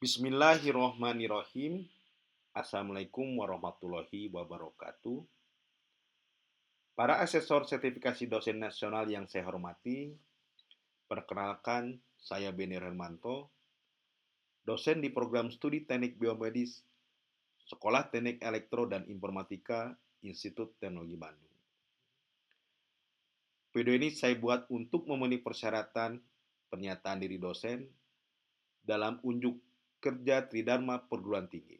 Bismillahirrohmanirrohim. Assalamualaikum warahmatullahi wabarakatuh. Para asesor sertifikasi dosen nasional yang saya hormati, perkenalkan saya Beni Hermanto, dosen di program studi Teknik Biomedis, Sekolah Teknik Elektro dan Informatika, Institut Teknologi Bandung. Video ini saya buat untuk memenuhi persyaratan pernyataan diri dosen dalam unjuk kerja Tridharma Perguruan Tinggi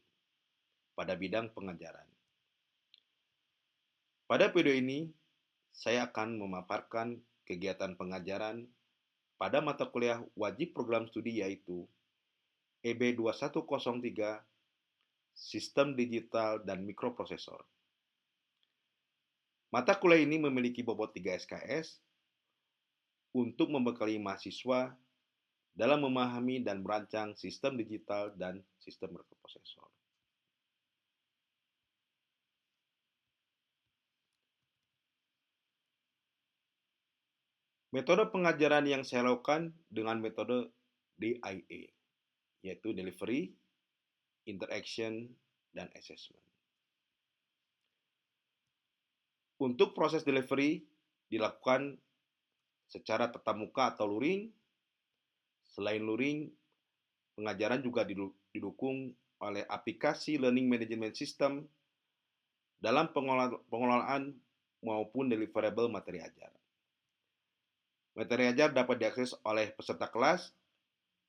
pada bidang pengajaran. Pada video ini, saya akan memaparkan kegiatan pengajaran pada mata kuliah wajib program studi yaitu EB 2103 Sistem Digital dan Mikroprosesor. Mata kuliah ini memiliki bobot 3 SKS untuk membekali mahasiswa dalam memahami dan merancang sistem digital dan sistem mikroprosesor. Metode pengajaran yang saya lakukan dengan metode DIA, yaitu Delivery, Interaction, dan Assessment. Untuk proses delivery dilakukan secara tatap muka atau luring. Selain luring, pengajaran juga didukung oleh aplikasi Learning Management System dalam pengelolaan maupun deliverable materi ajar. Materi ajar dapat diakses oleh peserta kelas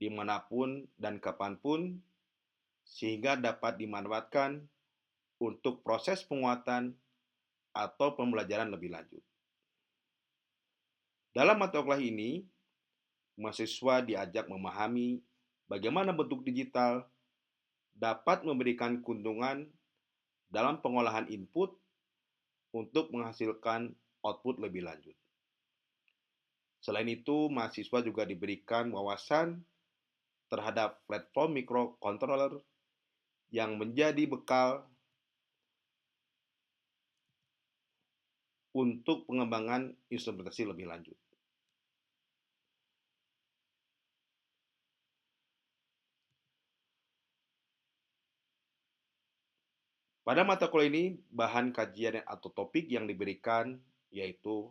dimanapun dan kapanpun, sehingga dapat dimanfaatkan untuk proses penguatan atau pembelajaran lebih lanjut. Dalam mata kuliah ini, mahasiswa diajak memahami bagaimana bentuk digital dapat memberikan keuntungan dalam pengolahan input untuk menghasilkan output lebih lanjut. Selain itu, mahasiswa juga diberikan wawasan terhadap platform microcontroller yang menjadi bekal untuk pengembangan instrumentasi lebih lanjut. Pada mata kuliah ini, bahan kajian atau topik yang diberikan yaitu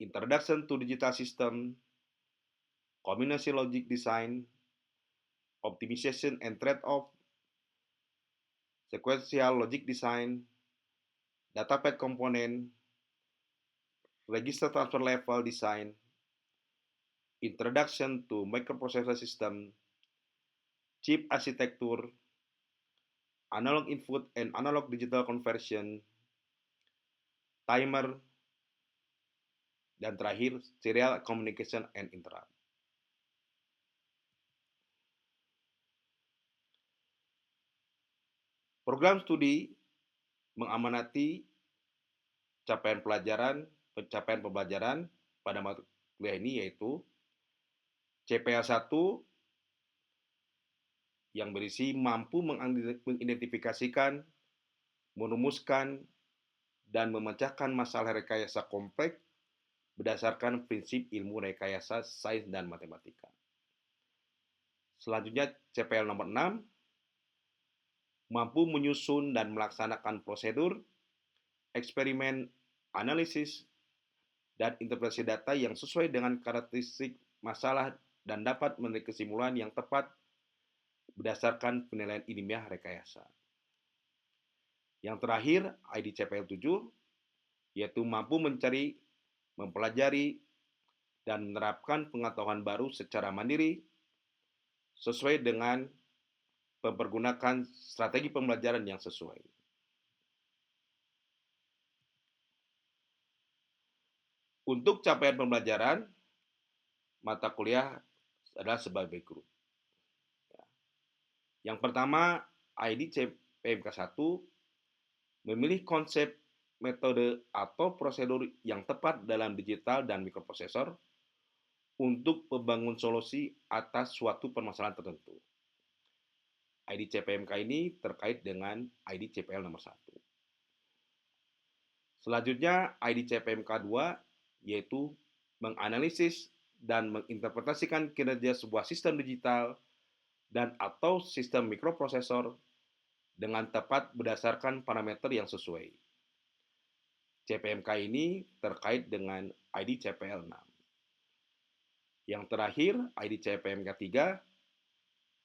Introduction to Digital System, Combination Logic Design, Optimization and Trade-off, Sequential Logic Design, Datapath Component, Register Transfer Level Design, Introduction to Microprocessor System, Chip Architecture, Analog Input and Analog Digital Conversion, Timer, dan terakhir Serial Communication and Interrupt. Program studi mengamanati pencapaian pembelajaran pada mata kuliah ini yaitu CPL 1 yang berisi mampu mengidentifikasikan, merumuskan, dan memecahkan masalah rekayasa kompleks berdasarkan prinsip ilmu rekayasa sains dan matematika. Selanjutnya CPL nomor 6 mampu menyusun dan melaksanakan prosedur, eksperimen, analisis, dan interpretasi data yang sesuai dengan karakteristik masalah dan dapat menarik kesimpulan yang tepat berdasarkan penilaian ilmiah rekayasa. Yang terakhir, IDCPL 7, yaitu mampu mencari, mempelajari, dan menerapkan pengetahuan baru secara mandiri sesuai dengan mempergunakan strategi pembelajaran yang sesuai. Untuk capaian pembelajaran, mata kuliah adalah sebagai grup. Yang pertama, ID PMK 1 memilih konsep, metode, atau prosedur yang tepat dalam digital dan mikroprosesor untuk membangun solusi atas suatu permasalahan tertentu. ID CPMK ini terkait dengan ID CPL nomor 1. Selanjutnya, ID CPMK 2 yaitu menganalisis dan menginterpretasikan kinerja sebuah sistem digital dan atau sistem mikroprosesor dengan tepat berdasarkan parameter yang sesuai. CPMK ini terkait dengan ID CPL 6. Yang terakhir, ID CPMK 3,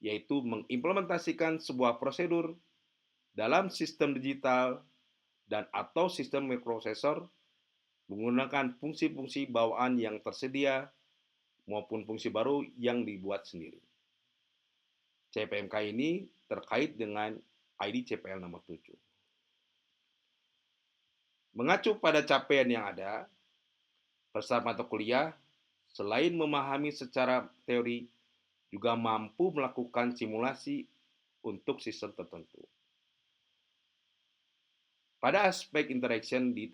yaitu mengimplementasikan sebuah prosedur dalam sistem digital dan atau sistem mikroprosesor menggunakan fungsi-fungsi bawaan yang tersedia maupun fungsi baru yang dibuat sendiri. CPMK ini terkait dengan ID CPL nomor 7. Mengacu pada capaian yang ada, peserta mata kuliah selain memahami secara teori, juga mampu melakukan simulasi untuk sistem tertentu. Pada aspek interaction di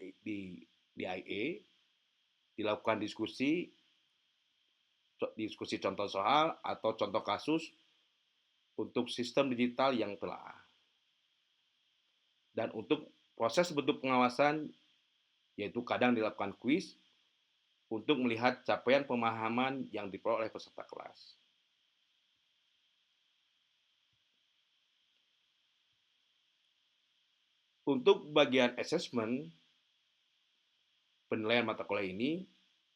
IA, dilakukan diskusi contoh soal atau contoh kasus untuk sistem digital yang telah. Dan untuk proses bentuk pengawasan, yaitu kadang dilakukan kuis untuk melihat capaian pemahaman yang diperoleh oleh peserta kelas. Untuk bagian assessment, penilaian mata kuliah ini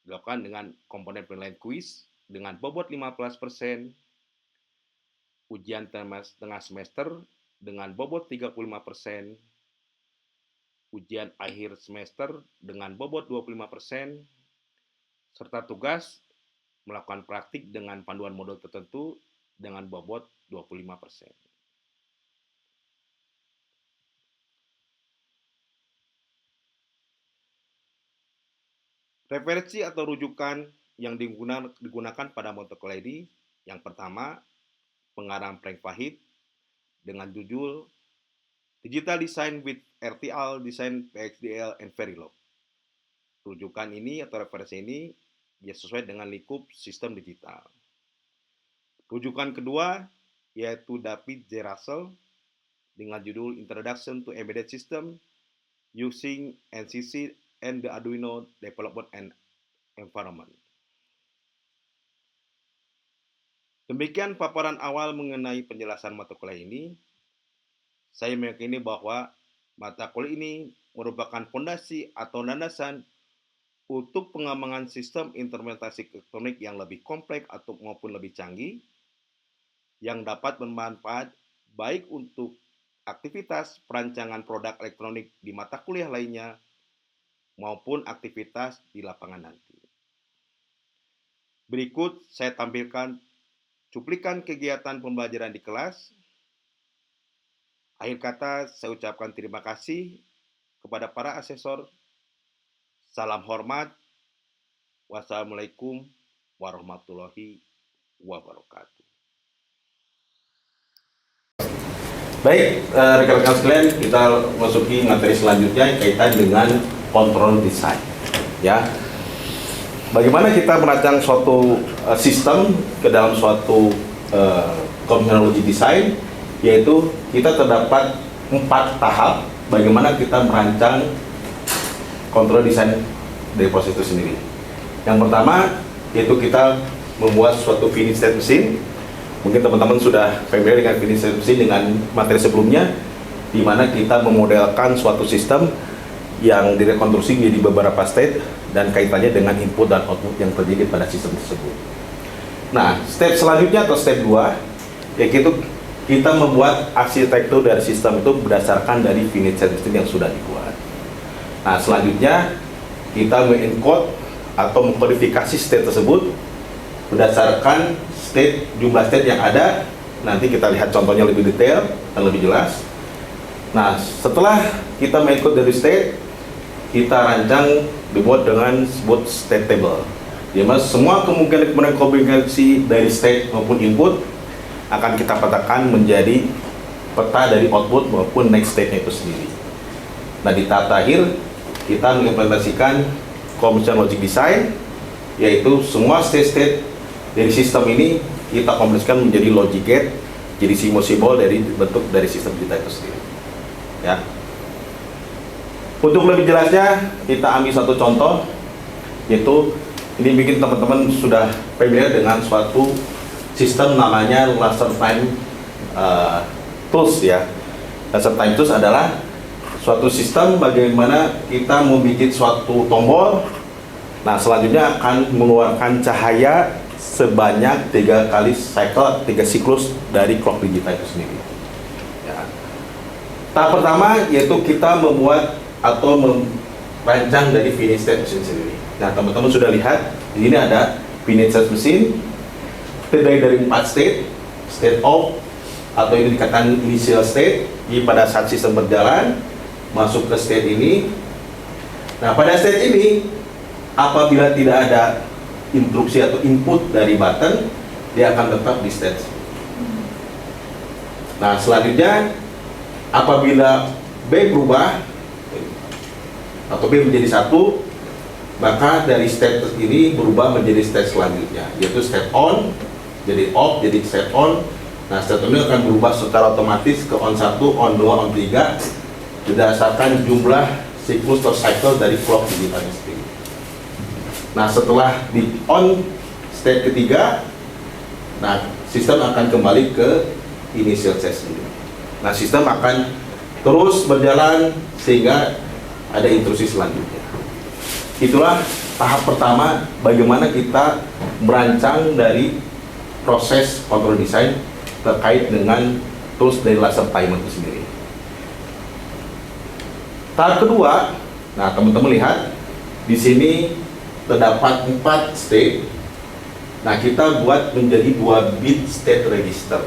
dilakukan dengan komponen penilaian kuis dengan bobot 15%, ujian tengah semester dengan bobot 35%, ujian akhir semester dengan bobot 25%, serta tugas melakukan praktik dengan panduan modul tertentu dengan bobot 25%. Referensi atau rujukan yang digunakan pada mata kuliah ini, yang pertama, pengarang Frank Fahid dengan judul Digital Design with RTL Design PXDL and Verilog. Rujukan ini atau referensi ini ya sesuai dengan lingkup sistem digital. Rujukan kedua yaitu David J. Russell dengan judul Introduction to Embedded System Using NCC and the Arduino Development and Environment. Demikian paparan awal mengenai penjelasan mata kuliah ini. Saya meyakini bahwa mata kuliah ini merupakan fondasi atau landasan untuk pengembangan sistem instrumentasi elektronik yang lebih kompleks atau maupun lebih canggih, yang dapat bermanfaat baik untuk aktivitas perancangan produk elektronik di mata kuliah lainnya maupun aktivitas di lapangan nanti. Berikut saya tampilkan cuplikan kegiatan pembelajaran di kelas. Akhir kata, saya ucapkan terima kasih kepada para asesor. Salam hormat. Wassalamualaikum warahmatullahi wabarakatuh. Baik, rekan-rekan sekalian, kita masuki materi selanjutnya kaitan dengan kontrol desain. Ya, bagaimana kita merancang suatu sistem ke dalam suatu teknologi desain, yaitu kita terdapat 4 tahap bagaimana kita merancang kontrol desain dari proses itu sendiri. Yang pertama yaitu kita membuat suatu finite state machine. Mungkin teman-teman sudah familiar dengan finite state machine dengan materi sebelumnya, di mana kita memodelkan suatu sistem yang direkonstruksi menjadi beberapa state dan kaitannya dengan input dan output yang terjadi pada sistem tersebut. Nah, step selanjutnya atau step 2, yaitu kita membuat arsitektur dari sistem itu berdasarkan dari finite state machine yang sudah dibuat. Nah, selanjutnya kita mengencode atau mengkodifikasi state tersebut berdasarkan jumlah state yang ada. Nanti kita lihat contohnya lebih detail dan lebih jelas. Nah, setelah kita mengencode dari state, kita rancang dibuat dengan sebut state table. Di mana semua kemungkinan kombinasi dari state maupun input akan kita petakan menjadi peta dari output maupun next state-nya itu sendiri. Nah, di tahap terakhir kita mengimplementasikan conventional logic design, yaitu semua state-state dari sistem ini kita konversikan menjadi logic gate, jadi simbol-simbol dari bentuk dari sistem kita itu sendiri. Ya. Untuk lebih jelasnya, kita ambil satu contoh, yaitu ini bikin teman-teman sudah familiar dengan suatu sistem namanya laser time tools ya. Laser time tools adalah suatu sistem bagaimana kita membuat suatu tombol. Nah, selanjutnya akan mengeluarkan cahaya sebanyak 3 kali cycle, 3 siklus dari clock digital itu sendiri. Ya. Tahap pertama yaitu kita membuat atau merancang dari finish state mesin sendiri. Nah, teman-teman sudah lihat di sini ada finish state mesin terdiri dari 4 state off atau ini dikatakan initial state. Jadi pada saat sistem berjalan masuk ke state ini. Nah, pada state ini apabila tidak ada instruksi atau input dari button, dia akan tetap di state. Nah, selanjutnya apabila B berubah atau B menjadi 1, maka dari state ini berubah menjadi state selanjutnya, yaitu state on, jadi off, jadi state on. Nah, state ini akan berubah secara otomatis ke on 1, on 2, on 3 berdasarkan jumlah siklus atau cycle dari clock digitalnya sendiri. Nah, setelah di on state ketiga, nah sistem akan kembali ke initial state sendiri. Nah, sistem akan terus berjalan sehingga ada intrusi selanjutnya. Itulah tahap pertama bagaimana kita merancang dari proses control design terkait dengan tools dari laser timer itu sendiri. Tahap kedua, nah teman-teman lihat di sini terdapat 4 state. Nah, kita buat menjadi 2 bit state register.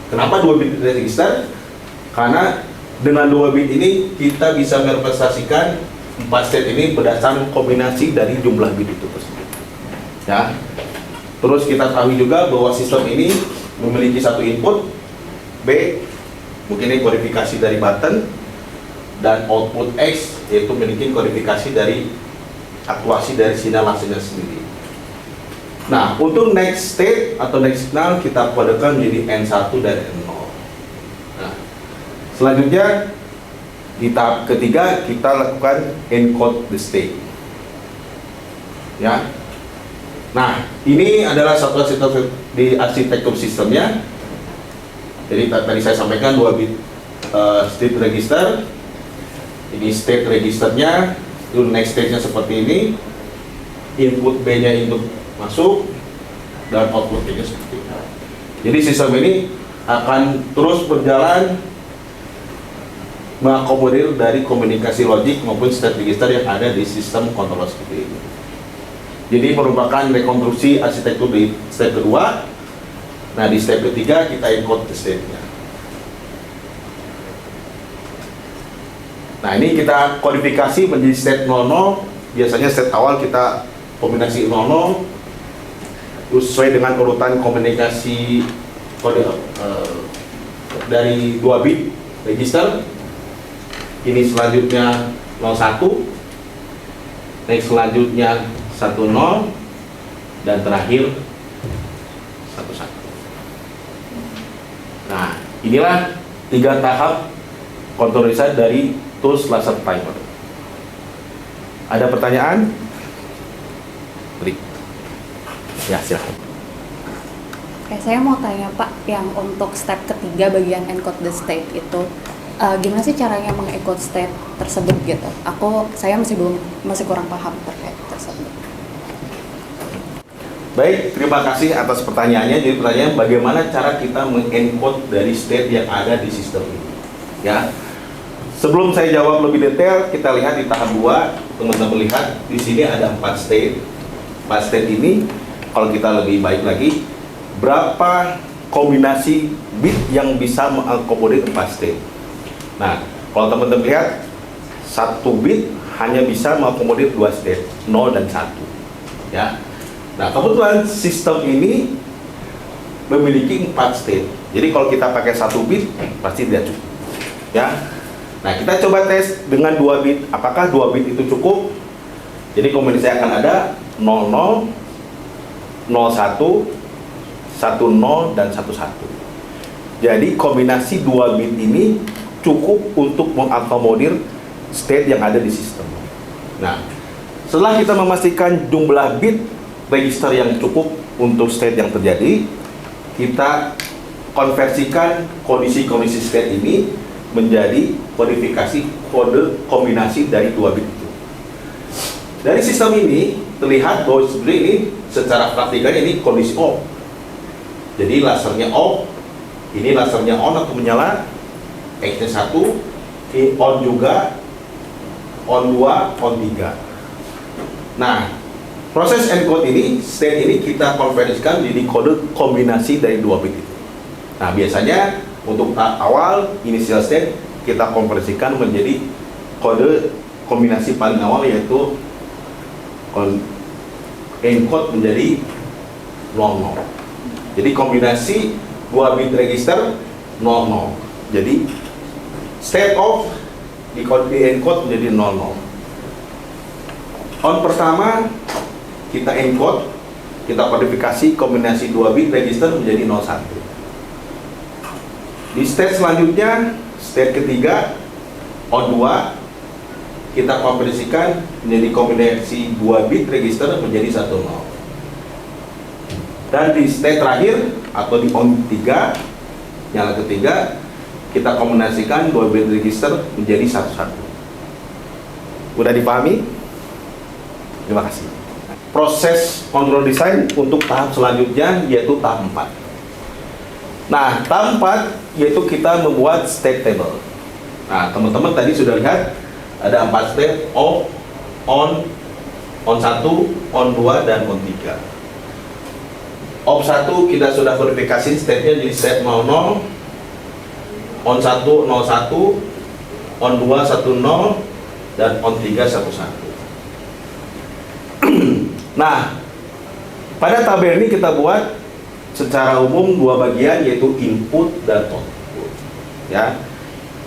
Kenapa 2 bit register? Karena dengan 2 bit ini kita bisa merepresentasikan 4 state ini berdasarkan kombinasi dari jumlah bit itu tersebut. Ya. Terus kita tahu juga bahwa sistem ini memiliki satu input B, mungkin ini kodifikasi dari button, dan output X yaitu memiliki kodifikasi dari aktuasi dari sinyal lasernya sendiri. Nah, untuk next state atau next signal kita kodekan menjadi N1 dan N0. Nah, selanjutnya di tahap ketiga kita lakukan encode the state. Ya. Nah, ini adalah satu arsitektur di arsitektur sistemnya. Jadi tadi saya sampaikan 2 bit state register. Ini state registernya, itu next stage-nya seperti ini. Input B-nya input masuk dan output B-nya seperti ini. Jadi sistem ini akan terus berjalan mengakomodir dari komunikasi logik maupun state register yang ada di sistem controller seperti ini. Jadi merupakan rekonstruksi arsitektur di step kedua. Nah, di step ketiga kita encode the state-nya. Nah, ini kita kodifikasi menjadi state 00. Biasanya state awal kita kombinasi 00 terus sesuai dengan urutan komunikasi kode dari 2 bit register. Ini selanjutnya 01, next selanjutnya 10 dan terakhir 11. Nah, inilah 3 tahap control design dari tools laser timer. Ada pertanyaan? Beri. Ya, silahkan. Oke, saya mau tanya Pak, yang untuk step ketiga bagian encode the state itu gimana sih caranya mengencode state tersebut gitu? Saya masih kurang paham terkait tersebut. Baik, terima kasih atas pertanyaannya. Jadi pertanyaan bagaimana cara kita mengencode dari state yang ada di sistem ini. Ya. Sebelum saya jawab lebih detail, kita lihat di tahap 2. Teman-teman lihat di sini ada 4 state. 4 state ini kalau kita lebih baik lagi, berapa kombinasi bit yang bisa mengakomodir 4 state. Nah, kalau teman-teman lihat 1 bit hanya bisa mengakomodir 2 state, 0 dan 1. Ya. Nah, kebetulan sistem ini memiliki 4 state. Jadi kalau kita pakai 1 bit pasti tidak cukup. Ya. Nah, kita coba tes dengan 2 bit. Apakah 2 bit itu cukup? Jadi kombinasi akan ada 00, 01, 10 dan 11. Jadi kombinasi 2 bit ini cukup untuk mengakomodir state yang ada di sistem. Nah, setelah kita memastikan jumlah bit register yang cukup untuk state yang terjadi, kita konversikan kondisi-kondisi state ini menjadi kodifikasi kode kombinasi dari 2 bit itu. Dari sistem ini terlihat bahwa sebenarnya ini secara praktikanya ini kondisi off. Jadi lasernya off, ini lasernya on atau menyala, X-nya 1, ini on juga, on 2, on 3. Nah, proses encode ini, state ini kita konversikan menjadi kode kombinasi dari 2 bit itu. Nah, biasanya untuk tahap awal, initial state, kita konversikan menjadi kode kombinasi paling awal, yaitu encode menjadi 00. Jadi kombinasi 2 bit register 00. Jadi state of di encode menjadi 00. On pertama kita encode, kita kodifikasi kombinasi 2 bit register menjadi 01. Di state selanjutnya, state ketiga, on 2, kita konversikan menjadi kombinasi 2 bit register menjadi 10. Dan di state terakhir, atau di on 3, nyala ketiga, kita kombinasikan 2 bit register menjadi 11. Udah dipahami? Terima kasih. Proses control design untuk tahap selanjutnya, yaitu tahap 4. Nah, tahap 4 yaitu kita membuat state table. Nah, teman-teman tadi sudah lihat ada 4 state: off, on 1, on 2, dan on 3. Off 1 kita sudah verifikasi state-nya jadi state 00, on 1 01, on 2 10, dan on 3 11. Nah, pada tabel ini kita buat secara umum 2 bagian, yaitu input dan output. Ya,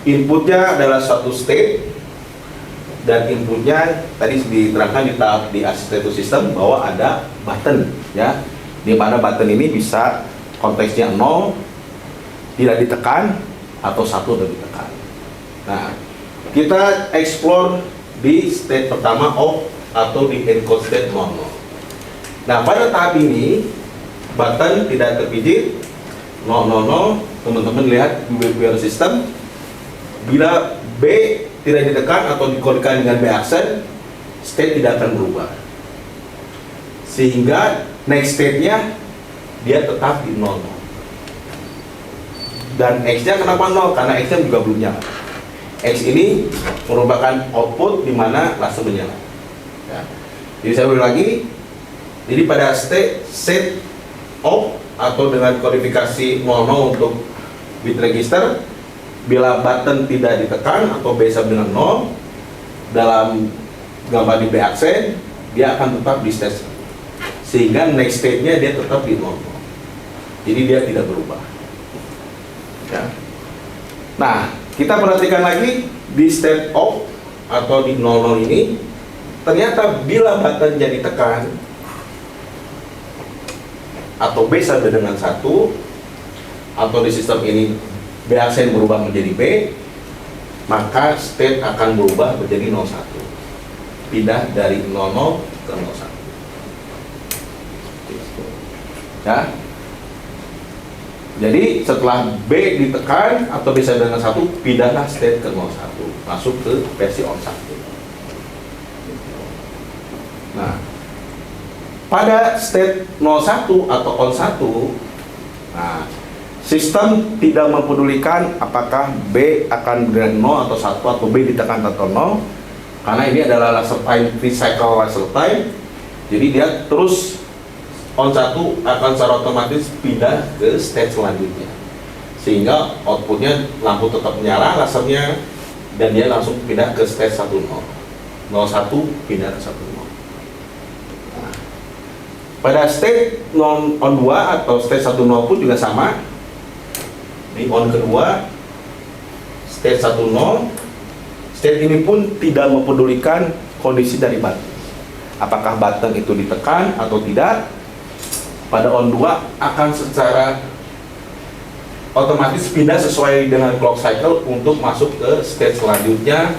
inputnya adalah suatu state, dan inputnya tadi diterangkan di arsitektur sistem bahwa ada button, ya, di mana button ini bisa konteksnya 0 tidak ditekan atau 1 tidak ditekan. Nah, kita explore di state pertama off atau di encode state 00. Nah, pada tahap ini button tidak terpijit 000, teman-teman lihat di behavior system, bila B tidak ditekan atau dikodekan dengan B aksen, state tidak akan berubah, sehingga next state-nya dia tetap di 00. Dan X-nya kenapa 0? Karena X-nya juga belum nyala. X ini merupakan output di mana langsung menyala, ya. Jadi saya ulang lagi, jadi pada set off atau dengan kodifikasi 00 untuk bit register, bila button tidak ditekan atau B sama dengan 0 dalam gambar di B aksen, dia akan tetap di state, sehingga next state-nya dia tetap di 00. Jadi dia tidak berubah, ya. Nah, kita perhatikan lagi di state off atau di 00 ini, ternyata bila button jadi tekan atau B sama dengan 1, atau di sistem ini B aksen berubah menjadi B, maka state akan berubah menjadi 01, pindah dari 00 ke 01, ya. Jadi setelah B ditekan atau B sama dengan 1, pindahlah state ke 01, masuk ke versi on 1. Nah, pada state 01 atau on 1, nah, sistem tidak mempedulikan apakah B akan dengan 0 atau 1 atau B ditekan atau 0, karena ini adalah laser time, free cycle laser time. Jadi dia terus on 1 akan secara otomatis pindah ke state selanjutnya, sehingga outputnya lampu tetap menyala lasernya, dan dia langsung pindah ke state 10, 01 pindah ke 10. Pada state on 2 atau state 10 pun juga sama. Di on kedua, state 10, state ini pun tidak mempedulikan kondisi dari button, apakah button itu ditekan atau tidak. Pada on 2 akan secara otomatis pindah sesuai dengan clock cycle untuk masuk ke state selanjutnya,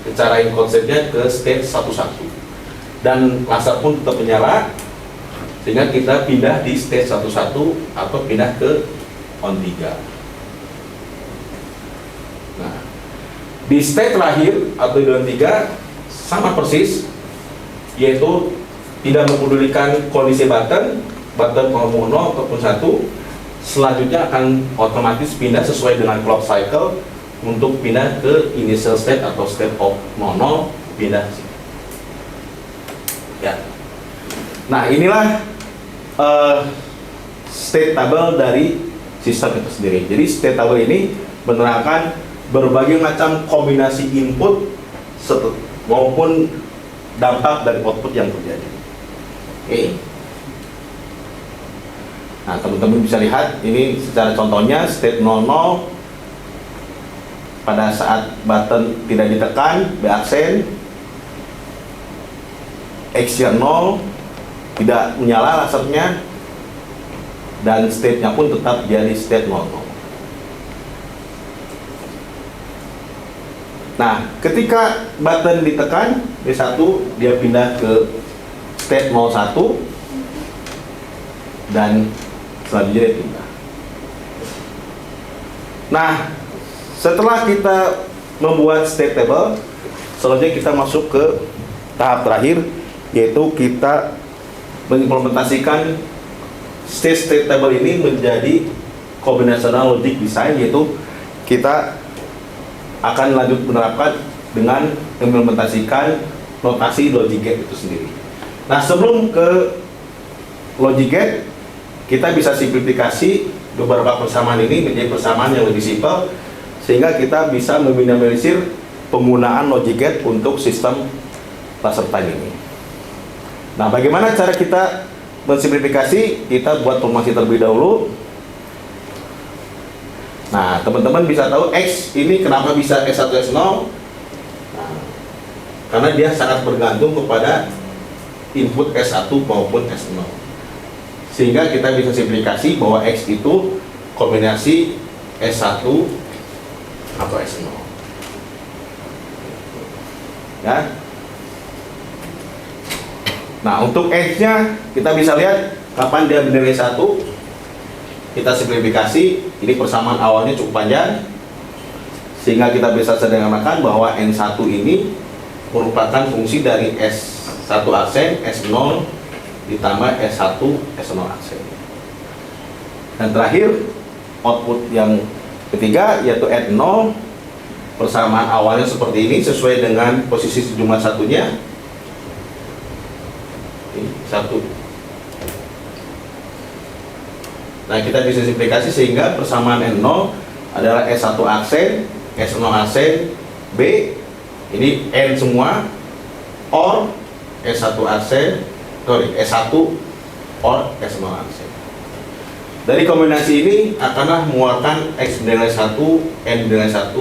secara konsepnya ke state 11, dan laser pun tetap menyala sehingga kita pindah di stage 11 atau pindah ke on 3. Nah, di stage terakhir atau di on 3 sama persis, yaitu tidak mempedulikan kondisi button mau 0 ataupun 1, selanjutnya akan otomatis pindah sesuai dengan clock cycle untuk pindah ke initial state atau state of 00, pindah sini. Ya. Nah, inilah state table dari sistem itu sendiri. Jadi state table ini menerangkan berbagai macam kombinasi input maupun dampak dari output yang terjadi. Oke. Nah, teman-teman bisa lihat ini secara contohnya state 00 pada saat button tidak ditekan, B absen, X-nya 0, tidak menyala lasernya, dan state-nya pun tetap jadi state 00. Nah, ketika button ditekan B1, dia pindah ke state 01 dan selanjutnya dia pindah. Nah, setelah kita membuat state table, selanjutnya kita masuk ke tahap terakhir, yaitu kita mengimplementasikan state table ini menjadi combinational logic design, yaitu kita akan lanjut menerapkan dengan implementasikan notasi logic gate itu sendiri. Nah, sebelum ke logic gate, kita bisa simplifikasi beberapa persamaan ini menjadi persamaan yang lebih simpel, sehingga kita bisa meminimalisir penggunaan logic gate untuk sistem laser time ini. Nah, bagaimana cara kita mensimplifikasi? Kita buat formasi terlebih dahulu. Nah, teman-teman bisa tahu X ini kenapa bisa S1 S0? Nah, karena dia sangat bergantung kepada input S1 maupun S0. Sehingga kita bisa simplifikasi bahwa X itu kombinasi S1 atau S0. Ya. Nah, untuk X-nya kita bisa lihat kapan dia bernilai 1. Kita simplifikasi, ini persamaan awalnya cukup panjang, sehingga kita bisa sederhanakan bahwa N1 ini merupakan fungsi dari S1 aksen, S0 ditambah S1, S0 aksen. Dan terakhir, output yang ketiga yaitu N0, persamaan awalnya seperti ini sesuai dengan posisi sejumlah satunya. Ini 1. Nah, kita bisa simplifikasi sehingga persamaan N0 adalah S1 aksen, S0 aksen, B, ini N semua, or S1 aksen, S1 or S0 aksen. Dari kombinasi ini akanlah mengeluarkan X bernilai 1, N bernilai 1,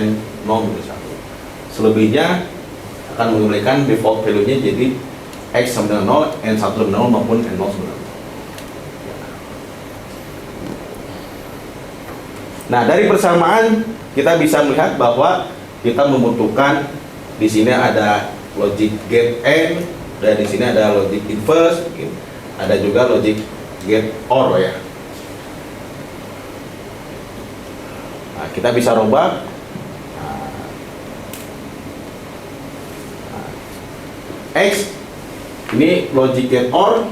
N0 bernilai 1. Selebihnya akan memberikan default value-nya jadi X sama dengan 0, N1 dengan 0 maupun N0 sama dengan 0. Nah, dari persamaan kita bisa melihat bahwa kita membutuhkan di sini ada logic gate AND, dan di sini ada logic inverse, ada juga logic gate OR ya. Nah, kita bisa robah. X ini logic gate OR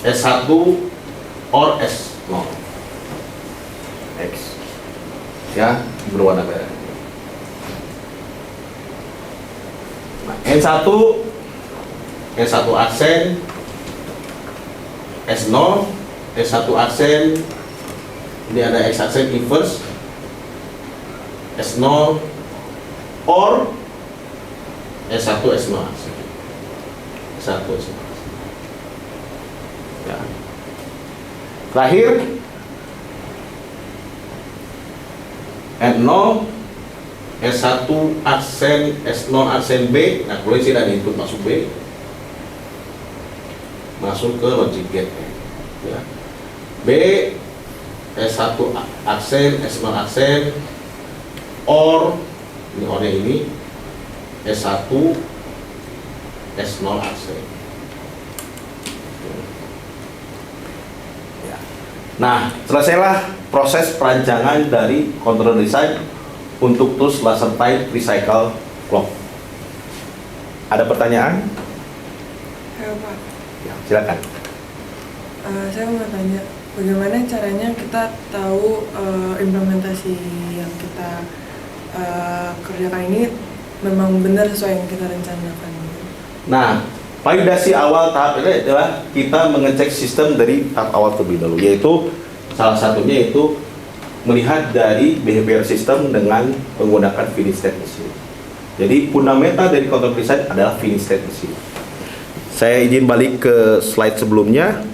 S1 OR S0. X ya, berwarna merah. Nah, N1 aksen, S0, S1 aksen, ini ada X aksen inverse, S0 or S1 S0 aksen, S1 S0 aksen. Ya. Terakhir N0, S1 aksen, S0 aksen B. Nah, boleh sih ada input masuk B, masuk ke logic gate ya. B, S1 aksen, S0 aksen, or ini ornya ini S1 S0 aksen. Nah, selesailah proses perancangan dari control design untuk tools laser type recycle clock. Ada pertanyaan? Ya, Pak. Ya, silakan. Saya mau tanya, bagaimana caranya kita tahu implementasi yang kita kerjakan ini memang benar sesuai yang kita rencanakan? Nah, validasi awal tahap ini adalah kita mengecek sistem dari tahap awal terlebih dahulu, yaitu salah satunya yaitu melihat dari behavior system dengan menggunakan finish state machine. Jadi fundamental dari control design adalah finish state machine. Saya izin balik ke slide sebelumnya.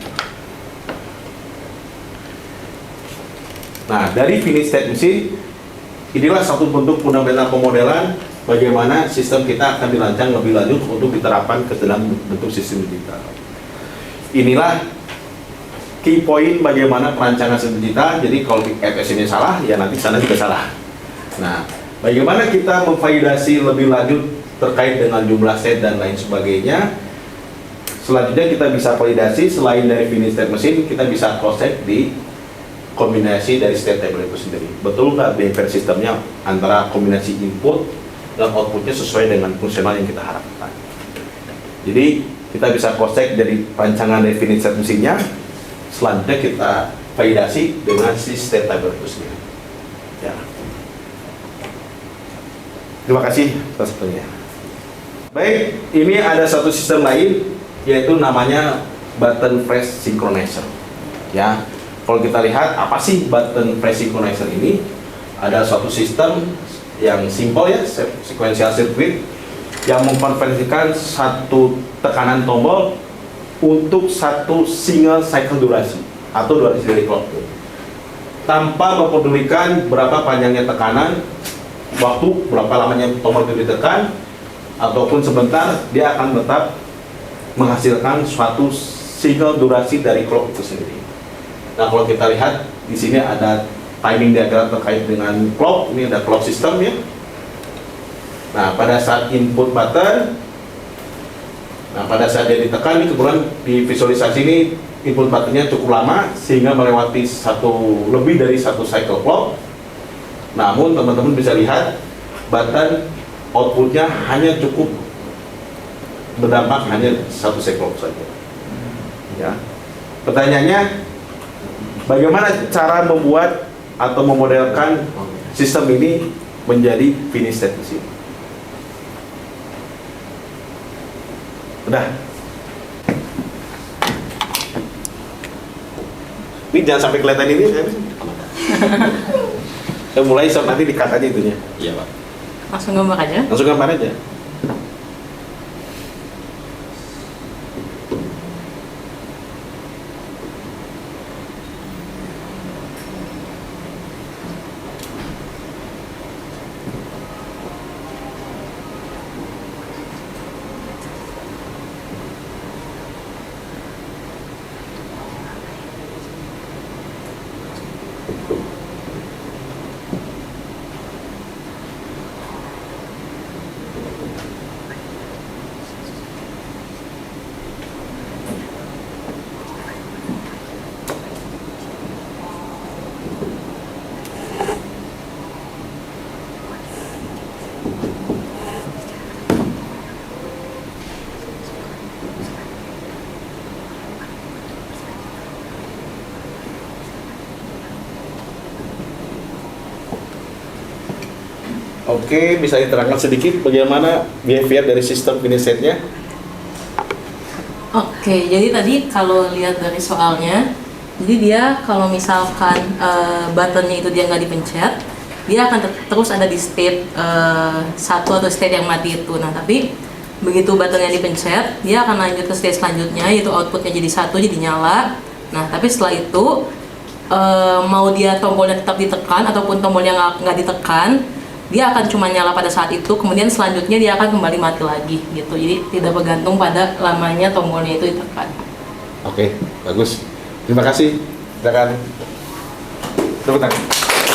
Nah, dari finish state machine, inilah satu bentuk fundamental pemodelan bagaimana sistem kita akan dirancang lebih lanjut untuk diterapkan ke dalam bentuk sistem digital. Inilah key point bagaimana perancangan sistem digital. Jadi kalau FS ini salah, ya nanti sana juga salah. Nah, bagaimana kita memvalidasi lebih lanjut terkait dengan jumlah state dan lain sebagainya. Selanjutnya kita bisa validasi selain dari finish state machine, kita bisa cross check di kombinasi dari state table itu sendiri. Betul nggak behavior sistemnya antara kombinasi input dan outputnya sesuai dengan fungsional yang kita harapkan. Jadi kita bisa cross check dari rancangan dari finish state machine-nya. Selanjutnya kita validasi dengan si state table itu sendiri. Ya. Terima kasih atas pertanyaan. Baik, ini ada satu sistem lain yaitu namanya button press synchronizer. Ya, kalau kita lihat apa sih button press synchronizer ini? Ada suatu sistem yang simple ya, sequential circuit yang mengkonversikan satu tekanan tombol untuk satu single cycle durasi atau durasi dari clock tanpa mempedulikan berapa panjangnya tekanan, waktu berapa lamanya tombol itu ditekan ataupun sebentar, dia akan tetap menghasilkan suatu single durasi dari clock itu sendiri. Nah, kalau kita lihat di sini ada timing diagram terkait dengan clock, ini ada clock system ya. Nah, pada saat input button, nah pada saat dia ditekan, ini kebetulan di visualisasi ini input buttonnya cukup lama sehingga melewati lebih dari satu cycle clock. Namun teman-teman bisa lihat button outputnya hanya cukup berdampak hanya satu cycle clock saja. Ya. Pertanyaannya, bagaimana cara membuat atau memodelkan sistem ini menjadi finish state machine? Udah. Ini jangan sampai kelihatan ini. Saya mulai nanti di-cut aja itunya. Iya, Pak. Langsung gambar aja. Langsung gambar aja. Oke, bisa diterangkan sedikit bagaimana behavior dari sistem finish set-nya? Oke, jadi tadi kalau lihat dari soalnya, jadi dia kalau misalkan buttonnya itu dia nggak dipencet, dia akan terus ada di state satu atau state yang mati itu. Nah, tapi begitu buttonnya dipencet, dia akan lanjut ke state selanjutnya, yaitu outputnya jadi satu, jadi nyala. Nah, tapi setelah itu mau dia tombolnya tetap ditekan ataupun tombolnya nggak ditekan, dia akan cuma nyala pada saat itu, kemudian selanjutnya dia akan kembali mati lagi gitu. Jadi tidak bergantung pada lamanya tombolnya itu ditekan. Oke, bagus. Terima kasih. Silakan. Tepuk tangan.